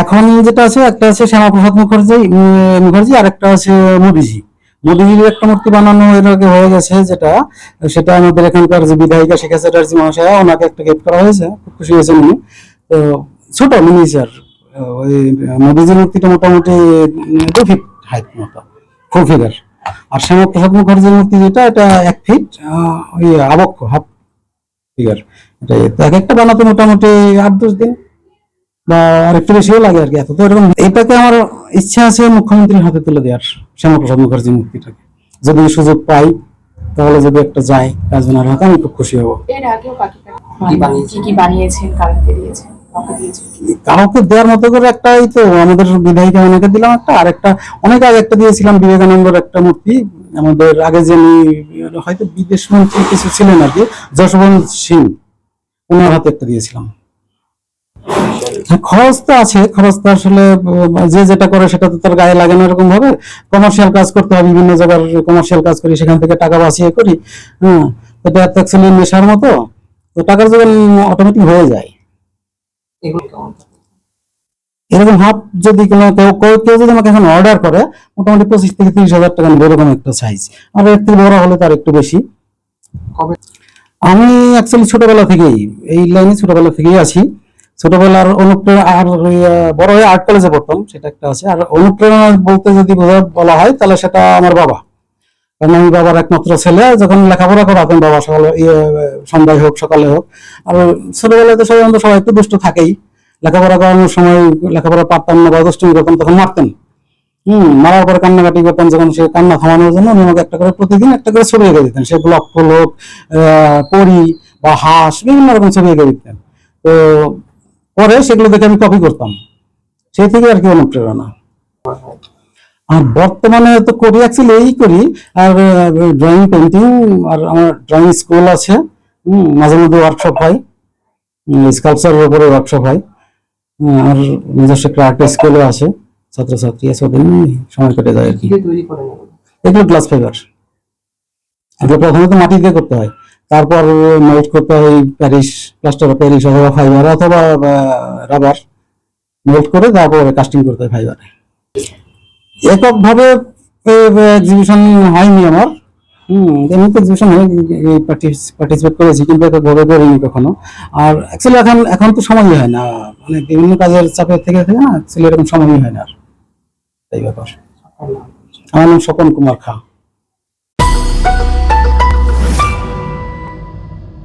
এখন যেটা আছে, একটা আছে শ্যামাপ্রসাদ মুখার্জি আর একটা আছে মোদিজি। মোদিজির একটা মূর্তি বানানো এর আগে হয়ে গেছে, সেটা আমাদের এখানকার যে বিধায়িকা শিখা চ্যাটার্জি মহাশয়া, ওনাকে একটা গিফট করা হয়েছে, খুব খুশি হয়েছেন উনি। তো ছোট মিনিচার ওই মোদিজির মূর্তিটা মোটামুটি 2 ফিট হাইট মতো, ফুল ফিগার। আর শ্যামাপ্রসাদ মুখার্জির মূর্তি যেটা, এটা 1 ফিট ওই আবক্ষ, হাফ ফিগার। এক একটা বানাতে মোটামুটি 8-10 দিন বা আরেকটু বেশিও লাগে আর কি। এত তো এরকম, এটাকে আমার ইচ্ছা আছে মুখ্যমন্ত্রীর হাতে তুলে দেওয়ার, শ্যামাপ্রসাদ মুখার্জি মূর্তিটাকে যদি সুযোগ পাই, তাহলে যদি একটা যায় কাজনার হাতে, আমি খুব খুশি হব। এর আগেও কি বানিয়েছেন, কাউকে দিয়েছেন? কাউকে দেওয়ার মতো করে একটাই তো আমাদের বিধায়িকা অনেকে দিলাম, আরেকটা অনেক আগে একটা দিয়েছিলাম, বিবেকানন্দর একটা মূর্তি। আমাদের আগে যিনি হয়তো বিদেশ মন্ত্রী কিছু ছিলেন আর কি, যশবন্ত সিং, ওনার হাতে একটা দিয়েছিলাম। খরচ তো আছে, খরচ তো আসলে যে যেটা করে সেটা তো তার গায়ে লাগে না এরকম ভাবে। কমার্শিয়াল কাজ করতে হয়, বিভিন্ন জায়গার কমার্শিয়াল কাজ করি, সেখান থেকে টাকা বাঁচিয়ে করি। হ্যাঁ, এটা অ্যাকচুয়ালি নেশার মতো, তো টাকার যোগান অটোমেটিক হয়ে যায়। এরকম হাফ যদি কেউ যদি আমাকে এখন অর্ডার করে, মোটামুটি 25,000 থেকে 30,000 টাকা নেবে, এরকম একটা সাইজ। আর এর থেকে বড় হলে তার একটু বেশি। আমি অ্যাকচুয়ালি ছোটবেলা থেকেই এই লাইনে, ছোটবেলা থেকেই আছি। ছোটবেলার অনুপ্রেরণা, আর বড় হয়ে আর্ট কলেজে পড়তাম, সেটা একটা আছে। আর অনুপ্রেরণা বলতে যদি বলা হয়, তাহলে সেটা আমার বাবা। কারণ আমি বাবার একমাত্র ছেলে। যখন লেখাপড়া করাতেন বাবা, সন্ধ্যায় হোক সকালে হোক। আর ছোটবেলায় তো সবাই একটু দুষ্ট থাকেই। লেখাপড়া করানোর সময় লেখাপড়া পারতাম না বা দুষ্টুমি করতাম, তখন মারতেন। মারার পরে কান্নাকাটি করতাম, যখন সে কান্না থামানোর জন্য উনি আমাকে একটা করে প্রতিদিন একটা করে ছবি এঁকে দিতেন। সে গোলাপ ফুল হোক, পরি বা হাঁস, বিভিন্ন রকম ছবি এঁকে দিতেন। তো পরে সেগুলো দেখে আমি কপি করতাম, সেই থেকে আর কি অনুপ্রেরণা। আর বর্তমানে তো করি, অ্যাকচুয়ালি এই করি। আর ড্রয়িং, পেন্টিং, আর আমার ড্রয়িং স্কুল আছে। মাঝে মধ্যে ওয়ার্কশপ হয়, স্কাল্পচারের উপরে ওয়ার্কশপ হয়। আর নিজস্ব একটা আর্ট স্কুলও আছে, ছাত্রছাত্রী আছে, ওদের নিয়ে সময় কেটে যায় আর কি। এগুলো গ্লাস ফাইবার। এগুলো প্রথমত মাটি দিয়ে করতে হয়, তারপর মেল্ট করতে হয় প্যারিস, প্লাস্টার অফ প্যারিস অথবা ফাইবার অথবা রাবার, মেল্ট করে তারপরে কাস্টিং করতে হয় ফাইবারে। এককভাবে এক্সিবিশন হয়নি আমার। এমনিতে এক্সিবিশন পার্টিসিপেট করেছি, কিন্তু এককভাবে করিনি কখনো। আর অ্যাকচুয়ালি এখন তো সময়ই হয় না, মানে বিভিন্ন কাজের চাপের থেকে না, অ্যাকচুয়ালি এরকম সময়ই হয় না আর, এই ব্যাপার। আমার নাম স্বপন কুমার খা।